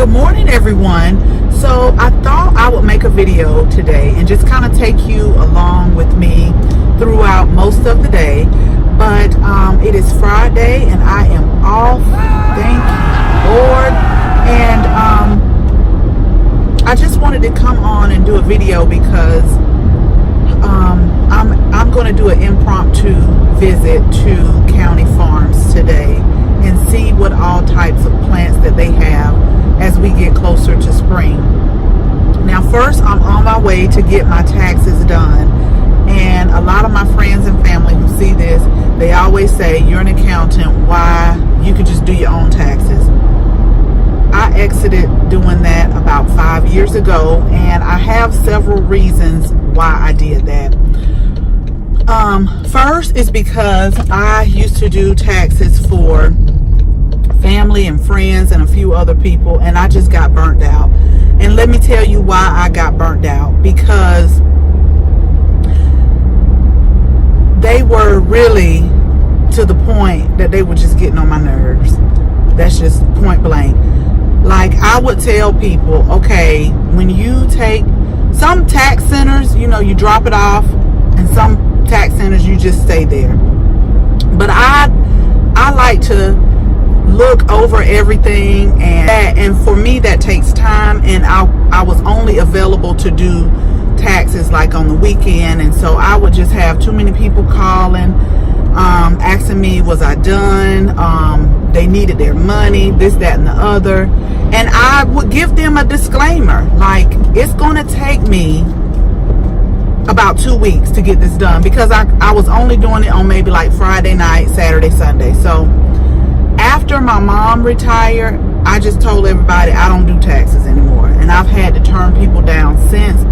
Good morning, everyone. So I thought I would make a video today and just kind of take you along with me throughout most of the day. But it is Friday and I am off. Thank you, Lord. And I just wanted to come on and do a video because I'm going to do an impromptu visit to county farms today and see what all types of plants that they have as we get closer to spring. Now, first, I'm on my way to get my taxes done. And a lot of my friends and family who see this, they always say, you're an accountant, why? You could just do your own taxes. I exited doing that about 5 years ago, and I have several reasons why I did that. First is because I used to do taxes for family and friends and a few other people, and I just got burnt out. And let me tell you why I got burnt out. Because they were really to the point that they were just getting on my nerves. That's just point blank. Like, I would tell people, okay, when you take some tax centers, you know, you drop it off, and some tax centers you just stay there. But I like to look over everything, and for me that takes time, and I was only available to do taxes like on the weekend, and so I would just have too many people calling, asking me was I done, they needed their money, this, that, and the other, and I would give them a disclaimer like, it's going to take me about 2 weeks to get this done, because I was only doing it on maybe like Friday night, Saturday, Sunday. So after my mom retired, I just told everybody I don't do taxes anymore, and I've had to turn people down since,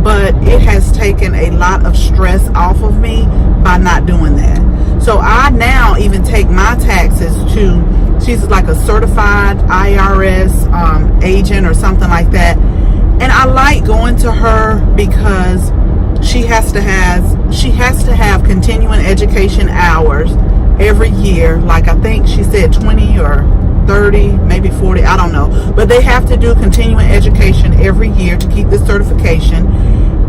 but it has taken a lot of stress off of me by not doing that. So I now even take my taxes to, she's like a certified IRS agent or something like that, and I like going to her because she has to have continuing education hours every year. Like, I think she said 20 or 30, maybe 40, I don't know, but they have to do continuing education every year to keep this certification.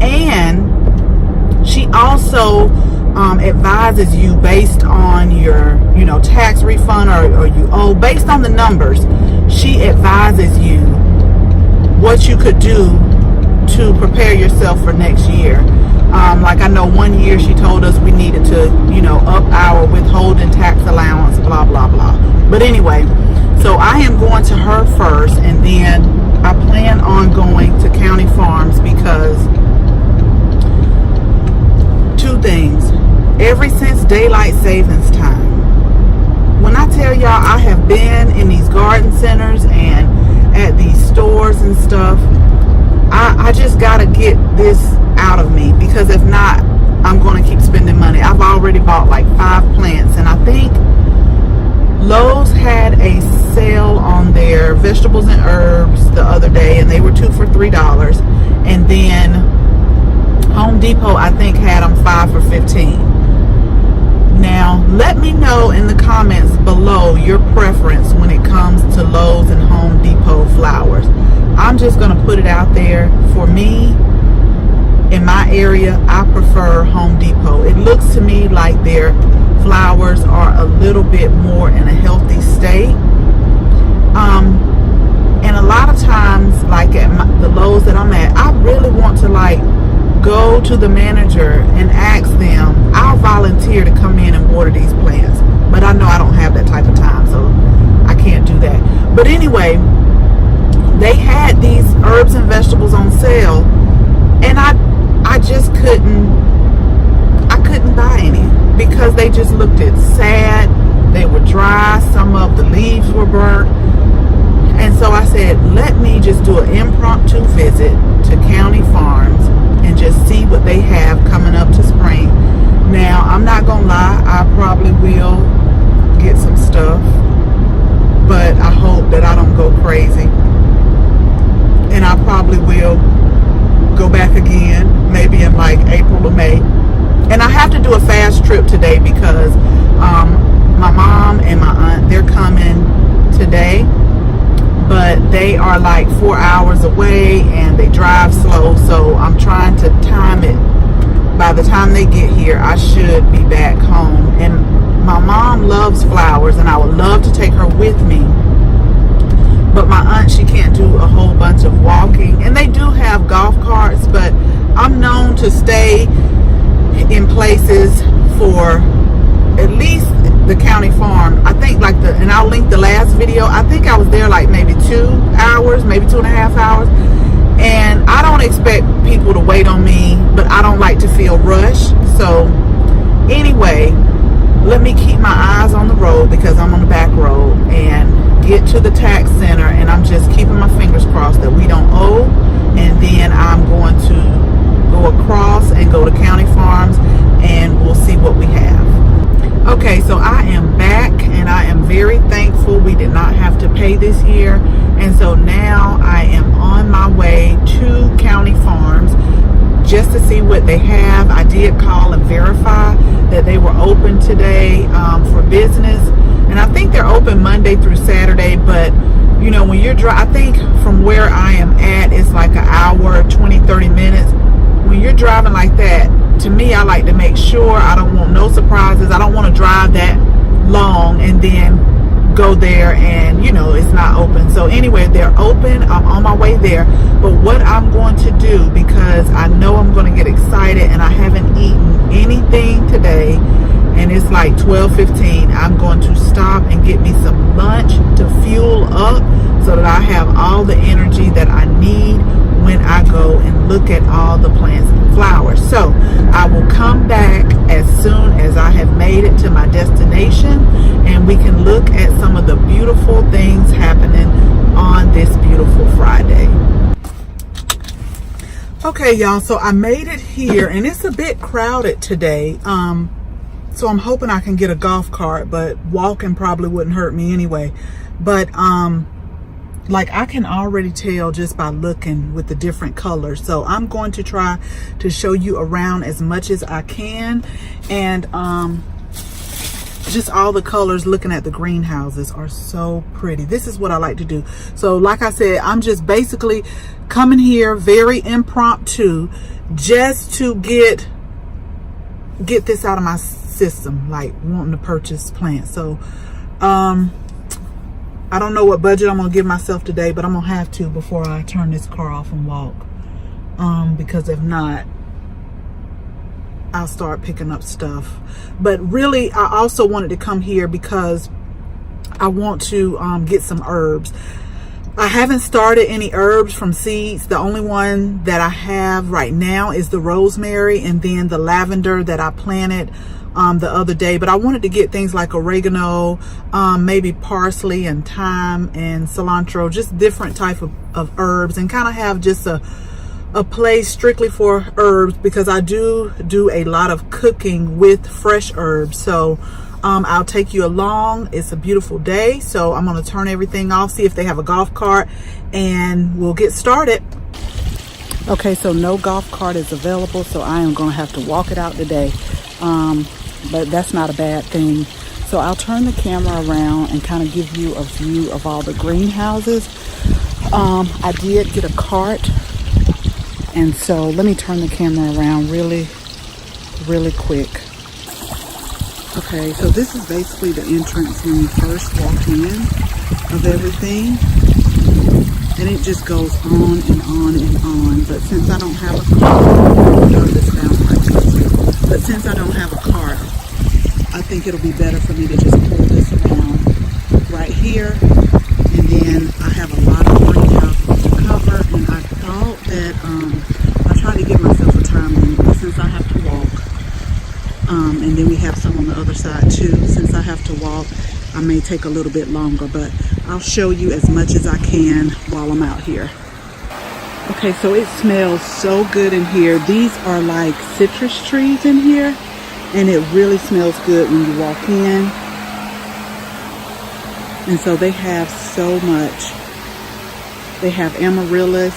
And she also advises you based on your, you know, tax refund or you owe, based on the numbers. She advises you what you could do to prepare yourself for next year. Like, I know one year she told us we needed to, you know, up our withholding tax allowance, blah, blah, blah. But anyway, so I am going to her first, and then I plan on going to county farms because two things. Ever since daylight savings time, when I tell y'all I have been in these garden centers and at these stores and stuff, I just gotta get this out of me, because if not, I'm going to keep spending money. I've already bought like 5 plants, and I think Lowe's had a sale on their vegetables and herbs the other day, and they were 2 for $3. And then Home Depot, I think, had them 5 for $15. Now, let me know in the comments below your preference when it comes to Lowe's and Home Depot flowers. I'm just going to put it out there. For me, in my area, I prefer Home Depot. It looks to me like their flowers are a little bit more in a healthy state. And a lot of times, like at the Lowe's that I'm at, I really want to like go to the manager and ask them, I'll volunteer to come in and water these plants. But I know I don't have that type of time, so I can't do that. But anyway, they had these herbs and vegetables on sale, and I just couldn't buy any because they just looked sad. They were dry. Some of the leaves were burnt. And so I said, let me just do an impromptu visit to county farms and just see what they have coming up to spring. Now, I'm not gonna lie, I probably will get some stuff, but I hope that I don't go crazy. And I probably will go back again, maybe in like April or May. And I have to do a fast trip today because my mom and my aunt, they're coming today. But but they are like 4 hours away and they drive slow, so I'm trying to time it. By the time they get here, I should be back home. And my mom loves flowers and I would love to take her with me, but my aunt, she can't do a whole bunch of walking. And they do have golf carts, but I'm known to stay in places for at least the county farm. I think like and I'll link the last video, I think I was there like maybe 2 hours, maybe 2.5 hours. And I don't expect people to wait on me, but I don't like to feel rushed. So anyway, let me keep my eyes on the road because I'm on the back road, and get to the tax center, and I'm just keeping my fingers crossed that we don't owe. And then I'm going to go across and go to county farms, and we'll see what we have. Okay, so I am back and I am very thankful we did not have to pay this year. And so now I am on my way to county farms just to see what they have. I did call and verify that they were open today for business. And I think they're open Monday through Saturday, but you know, when you're I think from where I am at, it's like an hour, 20-30 minutes. When you're driving like that, to me, I like to make sure I don't want no surprises. I don't want to drive that long and then go there and, you know, it's not open. So anyway, they're open. I'm on my way there. But what I'm going to do, because I know I'm going to get excited and I haven't eaten anything today, and it's like 12:15, I'm going to stop and get me some lunch to fuel up so that I have all the energy that I need when I go and look at all the plants and flowers. So I will come back as soon as I have made it to my destination, and we can look at some of the beautiful things happening on this beautiful Friday. Okay, y'all, so I made it here, and it's a bit crowded today. So I'm hoping I can get a golf cart, but walking probably wouldn't hurt me anyway. But like I can already tell just by looking with the different colors. So I'm going to try to show you around as much as I can. And just all the colors, looking at the greenhouses are so pretty. This is what I like to do. So like I said, I'm just basically coming here very impromptu just to get this out of my system, like wanting to purchase plants. So I don't know what budget I'm gonna give myself today, but I'm gonna have to before I turn this car off and walk, because if not, I'll start picking up stuff. But really, I also wanted to come here because I want to get some herbs. I haven't started any herbs from seeds. The only one that I have right now is the rosemary, and then the lavender that I planted the other day. But I wanted to get things like oregano, maybe parsley and thyme and cilantro, just different type of herbs, and kind of have just a place strictly for herbs, because I do a lot of cooking with fresh herbs. So I'll take you along. It's a beautiful day, so I'm going to turn everything off, see if they have a golf cart, and we'll get started. Okay, so no golf cart is available, so I am going to have to walk it out today. But that's not a bad thing. So I'll turn the camera around and kind of give you a view of all the greenhouses. I did get a cart, and so let me turn the camera around really quick. Okay, so this is basically the entrance when you first walk in of everything, and it just goes on and on and on. But since I don't have a cart, but since I don't have a cart, I think it'll be better for me to just pull this around right here. And then I have a lot of greenhouses to cover, and I thought that I tried to give myself a time limit, but since I have to walk, and then we have some on the other side too. Since I have to walk, I may take a little bit longer, but I'll show you as much as I can while I'm out here. Okay, so it smells so good in here. These are like citrus trees in here, and it really smells good when you walk in. And so they have so much. They have amaryllis,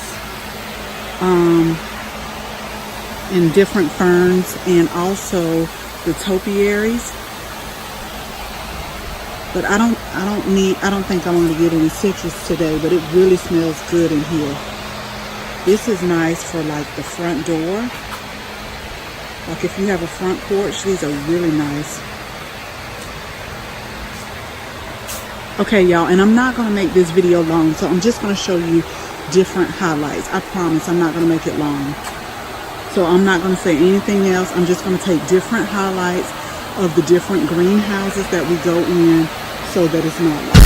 and different ferns, and also the topiaries. But I don't think I'm gonna get any citrus today, but it really smells good in here. This is nice for like the front door. Like if you have a front porch, these are really nice. Okay, y'all, and I'm not gonna make this video long, so I'm just gonna show you different highlights. I promise I'm not gonna make it long. So I'm not gonna say anything else. I'm just gonna take different highlights of the different greenhouses that we go in so that it's not like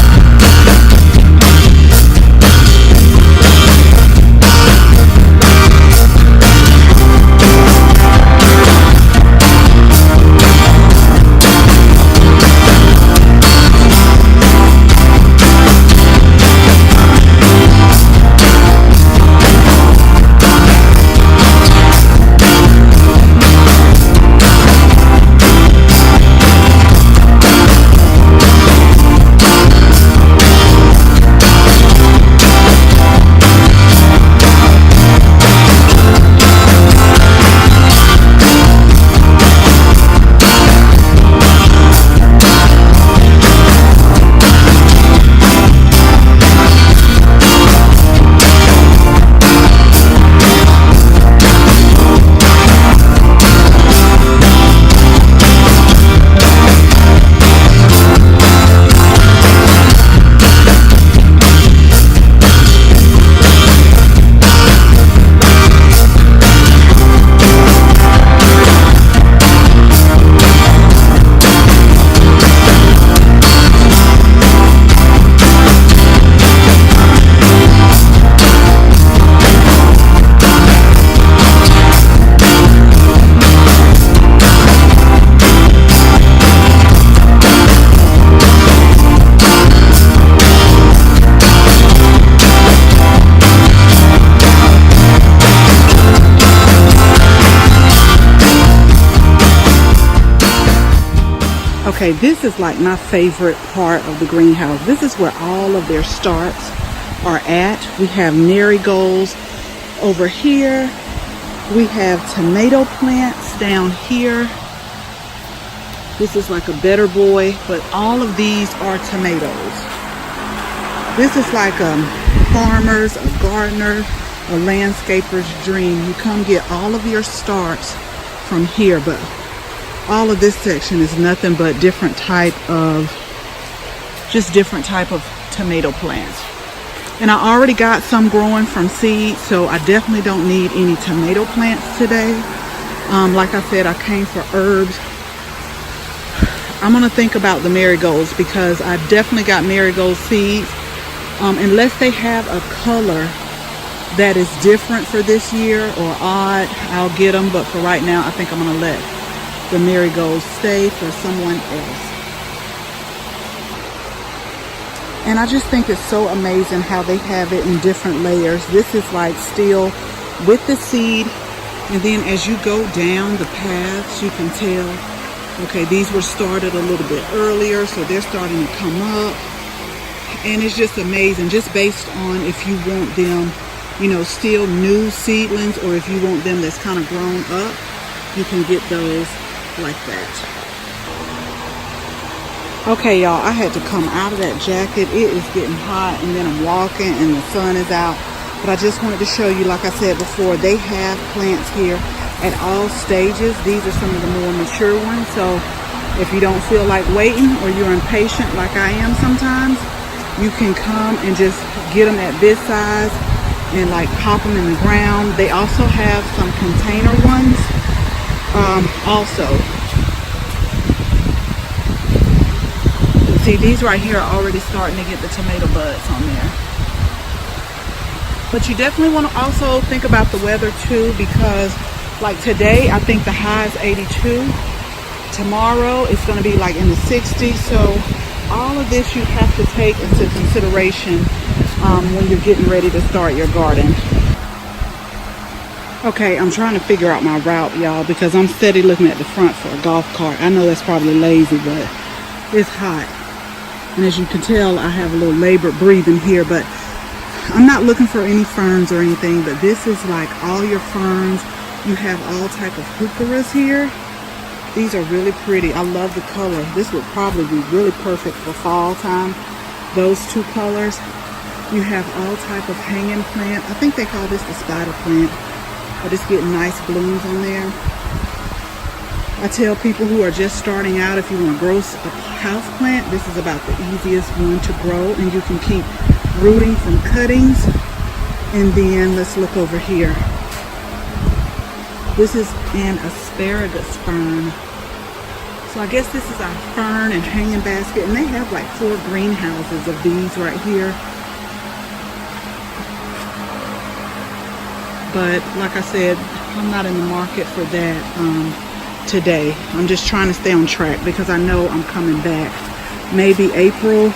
okay, this is like my favorite part of the greenhouse. This is where all of their starts are at. We have marigolds over here. We have tomato plants down here. This is like a better boy, but all of these are tomatoes. This is like a farmer's, a gardener, a landscaper's dream. You come get all of your starts from here, but all of this section is nothing but different type of tomato plants. And I already got some growing from seed, so I definitely don't need any tomato plants today. Like I said, I came for herbs. I'm gonna think about the marigolds because I definitely got marigold seeds. Unless they have a color that is different for this year or odd, I'll get them. But for right now, I think I'm gonna let the marigolds stay for someone else. And I just think it's so amazing how they have it in different layers. This is like still with the seed, and then as you go down the paths, you can tell, okay, these were started a little bit earlier, so they're starting to come up. And it's just amazing, just based on if you want them, you know, still new seedlings, or if you want them that's kind of grown up, you can get those like that. Okay, y'all, I had to come out of that jacket. It is getting hot, and then I'm walking and the sun is out. But I just wanted to show you, like I said before, they have plants here at all stages. These are some of the more mature ones. So if you don't feel like waiting, or you're impatient like I am sometimes, you can come and just get them at this size and like pop them in the ground. They also have some container ones. Also, see, these right here are already starting to get the tomato buds on there. But you definitely want to also think about the weather too, because like today, I think the high is 82. Tomorrow, it's going to be like in the 60s. So all of this you have to take into consideration when you're getting ready to start your garden. Okay, I'm trying to figure out my route, y'all, because I'm steady looking at the front for a golf cart. I know that's probably lazy, but it's hot. And as you can tell, I have a little labored breathing here, but I'm not looking for any ferns or anything, but this is like all your ferns. You have all type of heucheras here. These are really pretty. I love the color. This would probably be really perfect for fall time. Those two colors. You have all type of hanging plant. I think they call this the spider plant, but it's getting nice blooms on there. I tell people who are just starting out, if you want to grow a house plant, this is about the easiest one to grow, and you can keep rooting from cuttings. And then let's look over here. This is an asparagus fern. So I guess this is our fern and hanging basket, and they have like 4 greenhouses of these right here. But like I said, I'm not in the market for that today. I'm just trying to stay on track because I know I'm coming back. Maybe April,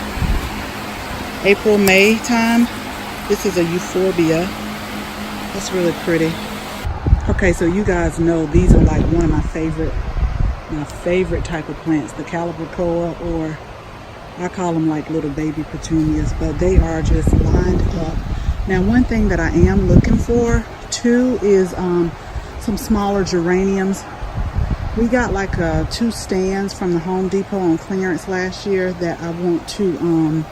May time. This is a euphorbia. That's really pretty. Okay, so you guys know these are like one of my favorite type of plants, the calibrachoa, or I call them like little baby petunias, but they are just lined up. Now, one thing that I am looking for too is some smaller geraniums. We got like 2 stands from the Home Depot on clearance last year that I want to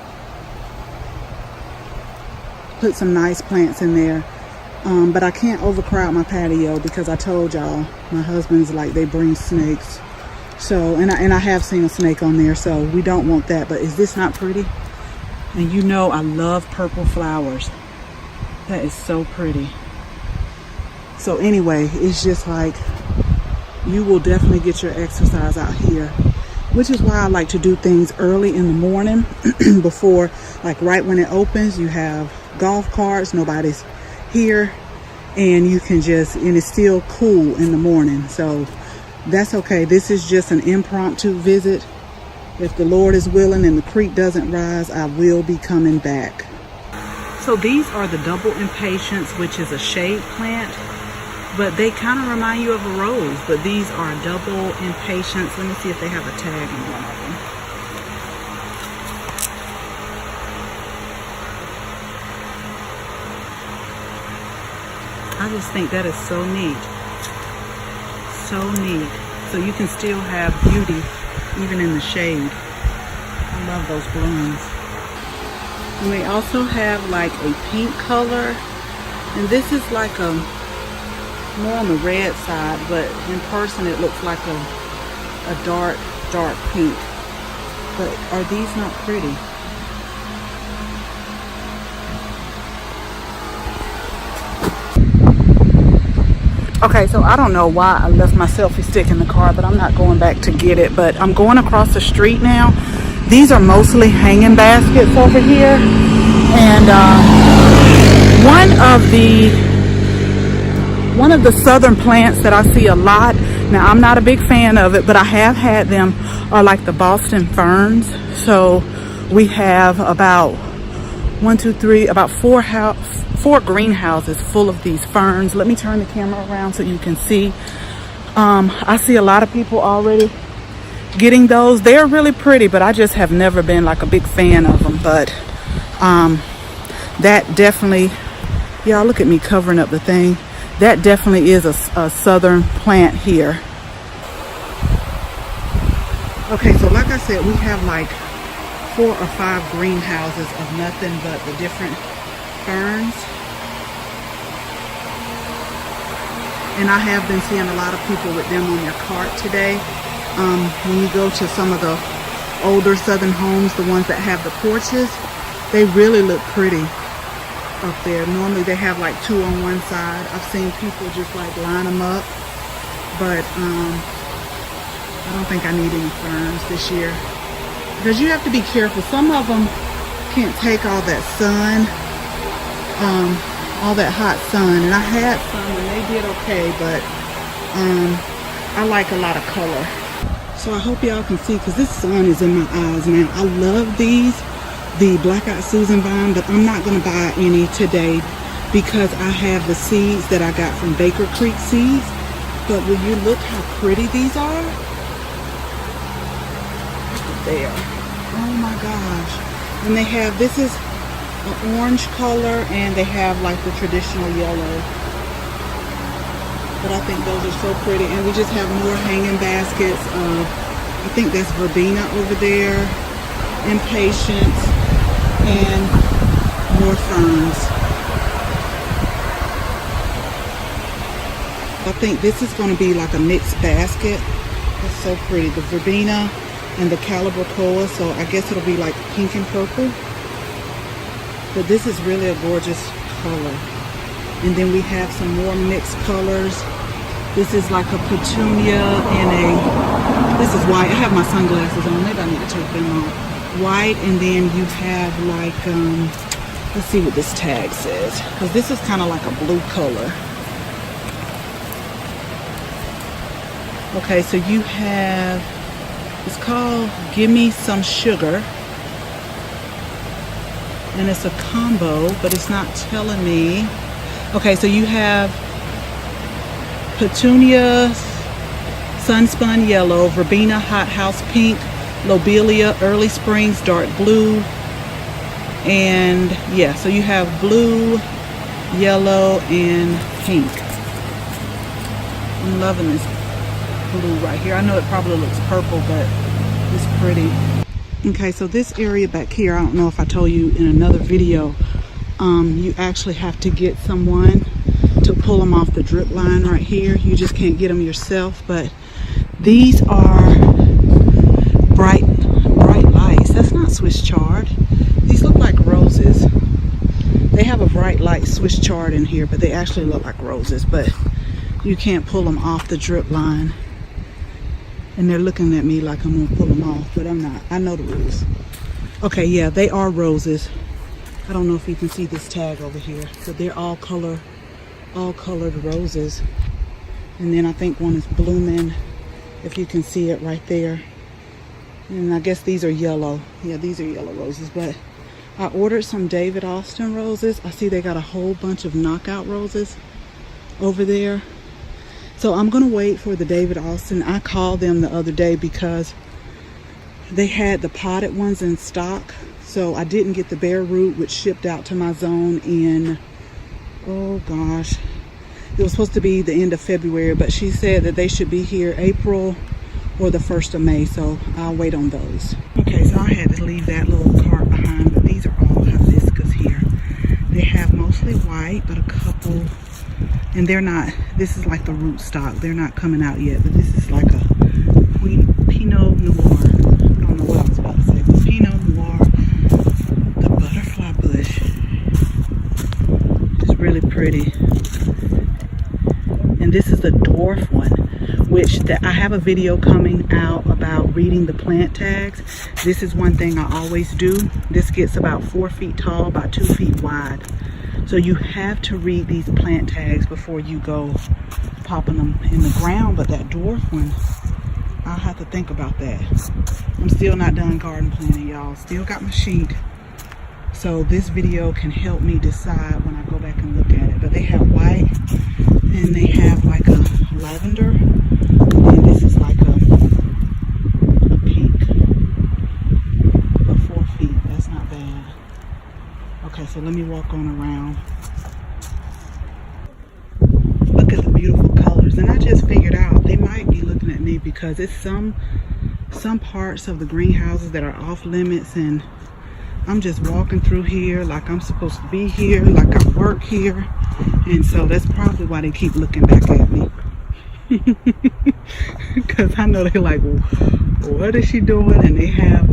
put some nice plants in there. But I can't overcrowd my patio because I told y'all my husband's like, they bring snakes. So, and I have seen a snake on there, so we don't want that. But is this not pretty? And you know I love purple flowers. That is so pretty. So anyway, it's just like, you will definitely get your exercise out here, which is why I like to do things early in the morning before, like right when it opens, you have golf carts, nobody's here, and you can just, and it's still cool in the morning. So that's okay. This is just an impromptu visit. If the Lord is willing and the creek doesn't rise, I will be coming back. So these are the double impatiens, which is a shade plant, but they kind of remind you of a rose. But these are double impatiens. Let me see if they have a tag on one of them. I just think that is so neat. So neat. So you can still have beauty even in the shade. I love those blooms. And they also have like a pink color. And this is like a more on the red side, but in person it looks like a dark pink. But are these not pretty? Okay, so I don't know why I left my selfie stick in the car, but I'm not going back to get it. But I'm going across the street now. These are mostly hanging baskets over here. And one of the southern plants that I see a lot, now I'm not a big fan of it, but I have had them, are like the Boston ferns. So we have about 4 greenhouses full of these ferns. Let me turn the camera around so you can see. I see a lot of people already getting those. They're really pretty, but I just have never been like a big fan of them. But that definitely, y'all look at me covering up the thing. That definitely is a southern plant here. Okay, so like I said, we have like 4 or 5 greenhouses of nothing but the different ferns. And I have been seeing a lot of people with them on their cart today. When you go to some of the older southern homes, the ones that have the porches, they really look pretty up there. Normally they have like 2 on one side. I've seen people just like line them up, but I don't think I need any ferns this year because you have to be careful. Some of them can't take all that sun, all that hot sun, and I had some and they did okay, but I like a lot of color. So I hope y'all can see, because this sun is in my eyes now. I love these, the Black-Eyed Susan vine, but I'm not going to buy any today because I have the seeds that I got from Baker Creek Seeds. But will you look how pretty these are? There. Oh my gosh. And they have, this is an orange color, and they have like the traditional yellow. But I think those are so pretty. And we just have more hanging baskets of, I think that's verbena over there, impatiens, and more ferns. I think this is going to be like a mixed basket. It's so pretty. The verbena and the calabracoa, so I guess it'll be like pink and purple. But this is really a gorgeous color. And then we have some more mixed colors. This is like a petunia and this is white. I have my sunglasses on. Maybe I need to take them off. White, and then you have like, let's see what this tag says. Because this is kind of like a blue color. Okay, so you have, it's called Gimme Some Sugar. And it's a combo, but it's not telling me. Okay, so you have Petunia Sunspun Yellow, Verbena Hothouse Pink, Lobelia Early Springs Dark Blue, and yeah, so you have blue, yellow, and pink. I'm loving this blue right here. I know it probably looks purple, but it's pretty. Okay, so this area back here, I don't know if I told you in another video, you actually have to get someone to pull them off the drip line right here. You just can't get them yourself. But these are bright lights. That's not Swiss chard. These look like roses. They have a bright light Swiss chard in here, but they actually look like roses. But you can't pull them off the drip line. And they're looking at me like I'm gonna pull them off, but I'm not. I know the rules. Okay, yeah, they are roses. I don't know if you can see this tag over here, but they're all colored roses. And then I think one is blooming, if you can see it right there. And I guess these are yellow. Yeah, these are yellow roses. But I ordered some David Austin roses. I see they got a whole bunch of knockout roses over there. So I'm gonna wait for the David Austin. I called them the other day because they had the potted ones in stock. So I didn't get the bare root, which shipped out to my zone in, oh gosh, it was supposed to be the end of February, but she said that they should be here April or the 1st of May, so I'll wait on those. Okay, so I had to leave that little cart behind, but these are all hibiscus here. They have mostly white, but a couple, and they're not, this is like the root stock. They're not coming out yet, but this is like a Pinot Noir. I don't know what I was about to say, but Pinot Noir, the butterfly bush. It's really pretty. And this is the dwarf one, which I have a video coming out about reading the plant tags. This is one thing I always do. This gets about 4 feet tall, about 2 feet wide. So you have to read these plant tags before you go popping them in the ground. But that dwarf one, I'll have to think about that. I'm still not done garden planting, y'all. Still got my sheet. So this video can help me decide when I go back and look at it. But they have white, and they have like a lavender, and this is like a pink. But 4 feet, that's not bad. Okay, so let me walk on around. Look at the beautiful colors. And I just figured out they might be looking at me because it's some parts of the greenhouses that are off limits, and I'm just walking through here like I'm supposed to be here, like I work here. And so that's probably why they keep looking back at me. Because I know they're like, well, what is she doing? And they have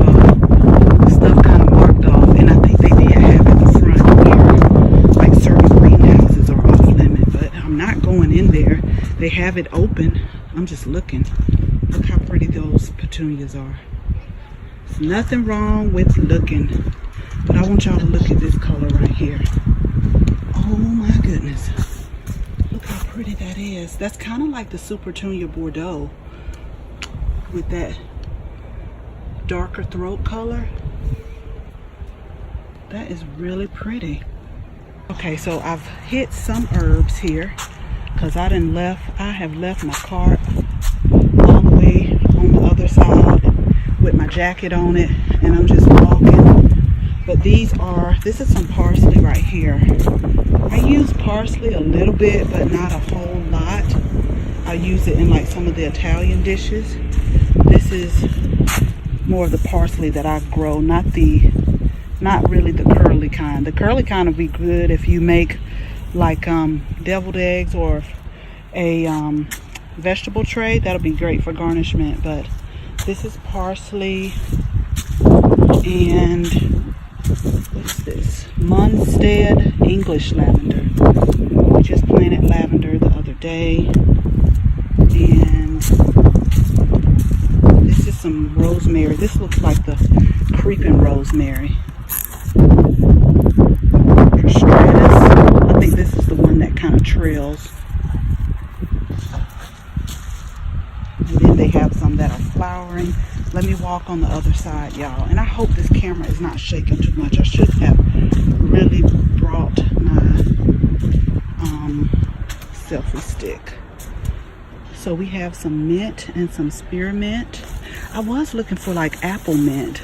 stuff kind of marked off. And I think they did have at the front where like certain greenhouses are off limit. But I'm not going in there. They have it open. I'm just looking. Look how pretty those petunias are. There's nothing wrong with looking. But I want y'all to look at this color right here. Oh my goodness. Look how pretty that is. That's kind of like the Supertunia Bordeaux with that darker throat color. That is really pretty. Okay, so I've hit some herbs here because I have left my cart all the way on the other side with my jacket on it, and I'm just walking. But this is some parsley right here. I use parsley a little bit, but not a whole lot. I use it in like some of the Italian dishes. This is more of the parsley that I grow, not really the curly kind. The curly kind would be good if you make like deviled eggs or a vegetable tray. That'll be great for garnishment. But this is parsley, and what is this? Munstead English lavender. We just planted lavender the other day. And this is some rosemary. This looks like the creeping rosemary. Prostratus. I think this is the one that kind of trails. And then they have some that are flowering. Let me walk on the other side, y'all. And I hope this camera is not shaking too much. I should have really brought my selfie stick. So we have some mint and some spearmint. I was looking for like apple mint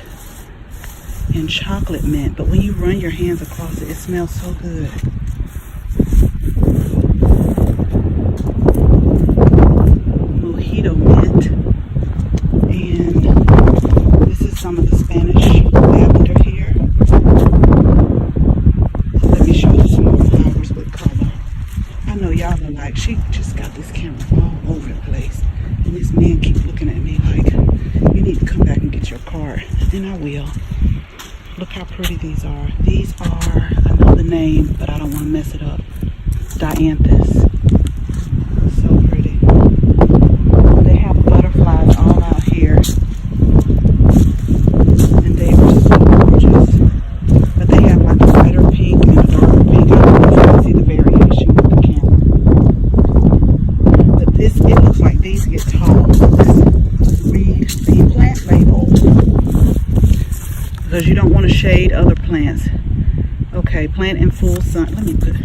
and chocolate mint, but when you run your hands across it, it smells so good. Mojito mint. And this is some of the Spanish lavender here. Let me show you some more flowers with color. I know y'all are like, she just got this camera all over the place. And this man keeps looking at me like, you need to come back and get your card. And I will. Look how pretty these are. These are, I know the name, but I don't want to mess it up. Dianthus. So pretty. They have butterflies all out here. And they are so gorgeous. But they have like a lighter pink and a darker pink. I don't know if you can see the variation with the camera. But this, it looks like these get tall. Let's read the plant label, because you don't want to shade other plants. Okay, plant in full sun. Let me put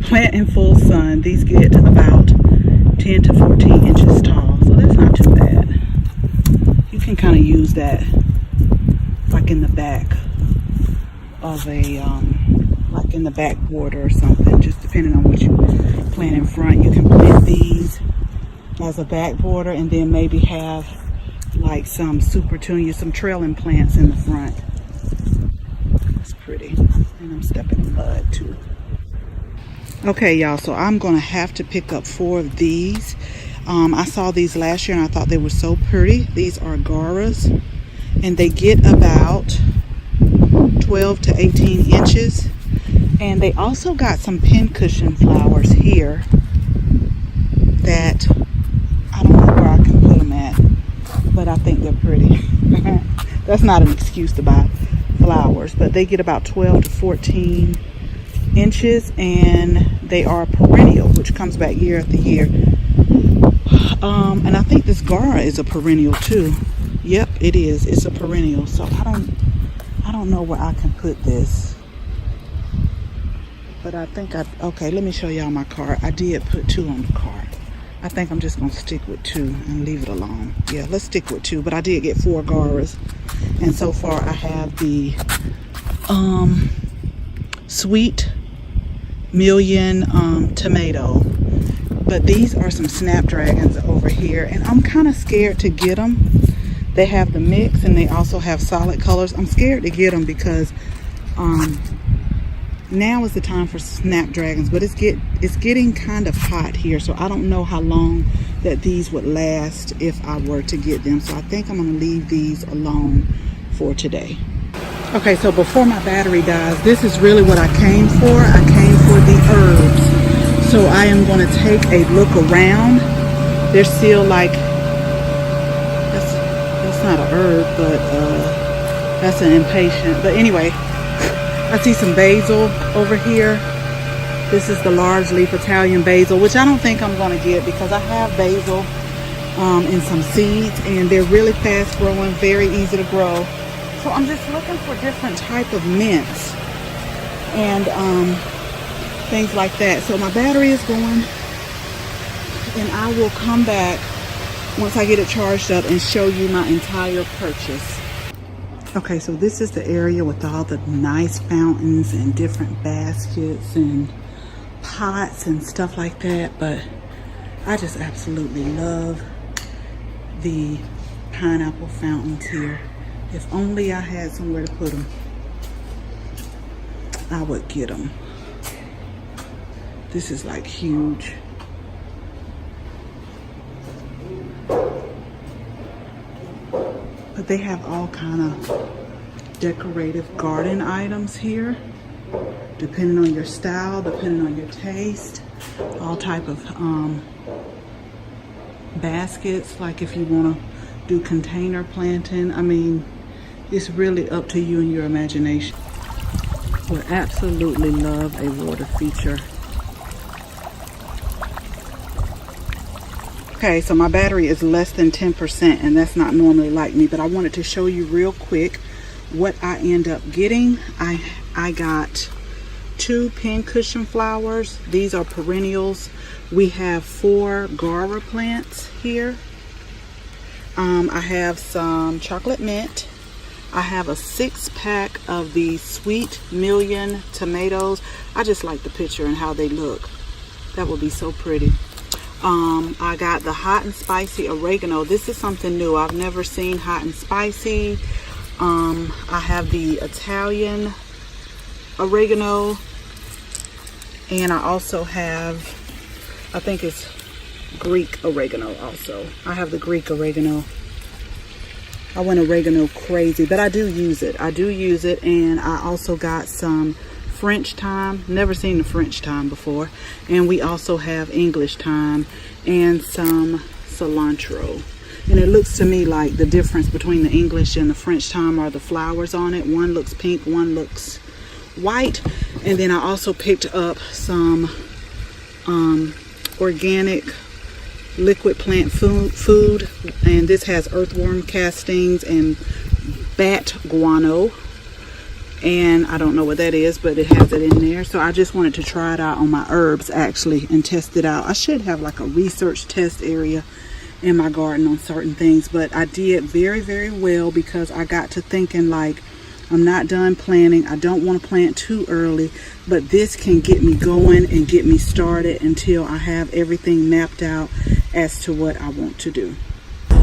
plant in full sun. These get about 10 to 14 inches tall, so that's not too bad. You can kind of use that like in the back of a like in the back border or something, just depending on what you plant in front. You can plant these as a back border and then maybe have like some supertunia, some trailing plants in the front. That's pretty. And I'm stepping in mud too. Okay, y'all, so I'm gonna have to pick up 4 of these. I saw these last year and I thought they were so pretty. These are Garas, and they get about 12 to 18 inches. And they also got some pincushion flowers here that I don't know where I can put them at, but I think they're pretty. That's not an excuse to buy flowers, but they get about 12 to 14 inches, and they are perennial, which comes back year after year. And I think this Gara is a perennial too. Yep, it is. It's a perennial. So I don't know where I can put this, but I think okay, let me show y'all my cart. I did put 2 on the cart. I think I'm just gonna stick with 2 and leave it alone. Yeah, let's stick with 2, but I did get 4 Garas, and so far I have the Sweet Million tomato. But these are some snapdragons over here, and I'm kind of scared to get them. They have the mix and they also have solid colors. I'm scared to get them because now is the time for snapdragons, but it's getting kind of hot here, so I don't know how long that these would last if I were to get them. So I think I'm going to leave these alone for today. Okay, so before my battery dies, this is really what I came for. I came for the herbs. So I am going to take a look around. They're still like, that's not a herb, but that's an impatient. But anyway, I see some basil over here. This is the large leaf Italian basil, which I don't think I'm going to get because I have basil in some seeds, and they're really fast growing, very easy to grow. So I'm just looking for different type of mints and things like that. So my battery is going, and I will come back once I get it charged up and show you my entire purchase. Okay, so this is the area with all the nice fountains and different baskets and pots and stuff like that, but I just absolutely love the pineapple fountains here. If only I had somewhere to put them, I would get them. This is like huge. But they have all kind of decorative garden items here, depending on your style, depending on your taste. All type of baskets, like if you want to do container planting. I mean, it's really up to you and your imagination. Would absolutely love a water feature. Okay, so my battery is less than 10%, and that's not normally like me, but I wanted to show you real quick what I end up getting. I got 2 pincushion flowers. These are perennials. We have 4 Gara plants here. I have some chocolate mint. I have a 6-pack of the Sweet Million tomatoes. I just like the picture and how they look. That would be so pretty. I got the hot and spicy oregano. This is something new. I've never seen hot and spicy. I have the Italian oregano, and I also have, I think it's Greek oregano also. I have the Greek oregano. I went oregano crazy, but I do use it. I do use it, and I also got some French thyme. Never seen the French thyme before. And we also have English thyme and some cilantro. And it looks to me like the difference between the English and the French thyme are the flowers on it. One looks pink, one looks white. And then I also picked up some organic liquid plant food, and this has earthworm castings and bat guano, and I don't know what that is, but it has it in there. So I just wanted to try it out on my herbs actually and test it out. I should have like a research test area in my garden on certain things, but I did very, very well because I got to thinking, like, I'm not done planting. I don't want to plant too early, but this can get me going and get me started until I have everything mapped out as to what I want to do.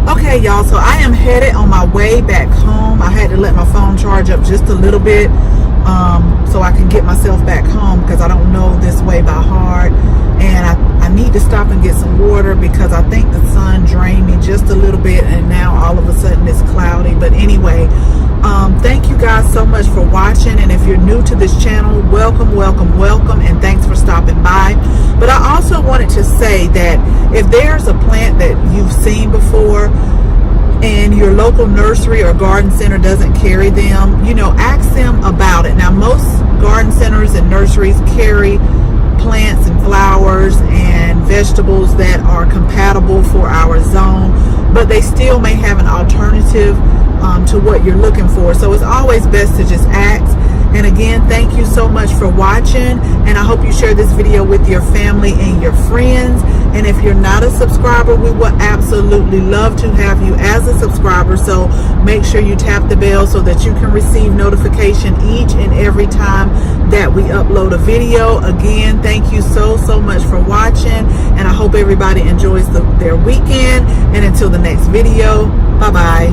Okay, y'all, so I am headed on my way back home. I had to let my phone charge up just a little bit so I can get myself back home because I don't know this way by heart. And I need to stop and get some water because I think the sun drained me just a little bit, and now all of a sudden it's cloudy. But anyway, thank you guys so much for watching, and if you're new to this channel, welcome, welcome, welcome, and thanks for stopping by. But I also wanted to say that if there's a plant that you've seen before and your local nursery or garden center doesn't carry them, you know, ask them about it. Now, most garden centers and nurseries carry plants and flowers and vegetables that are compatible for our zone, but they still may have an alternative to what you're looking for. So it's always best to just ask. And again, thank you so much for watching, and I hope you share this video with your family and your friends. And if you're not a subscriber, we would absolutely love to have you as a subscriber. So make sure you tap the bell so that you can receive notification each and every time that we upload a video. Again, thank you so much for watching, and I hope everybody enjoys their weekend. And until the next video, bye bye.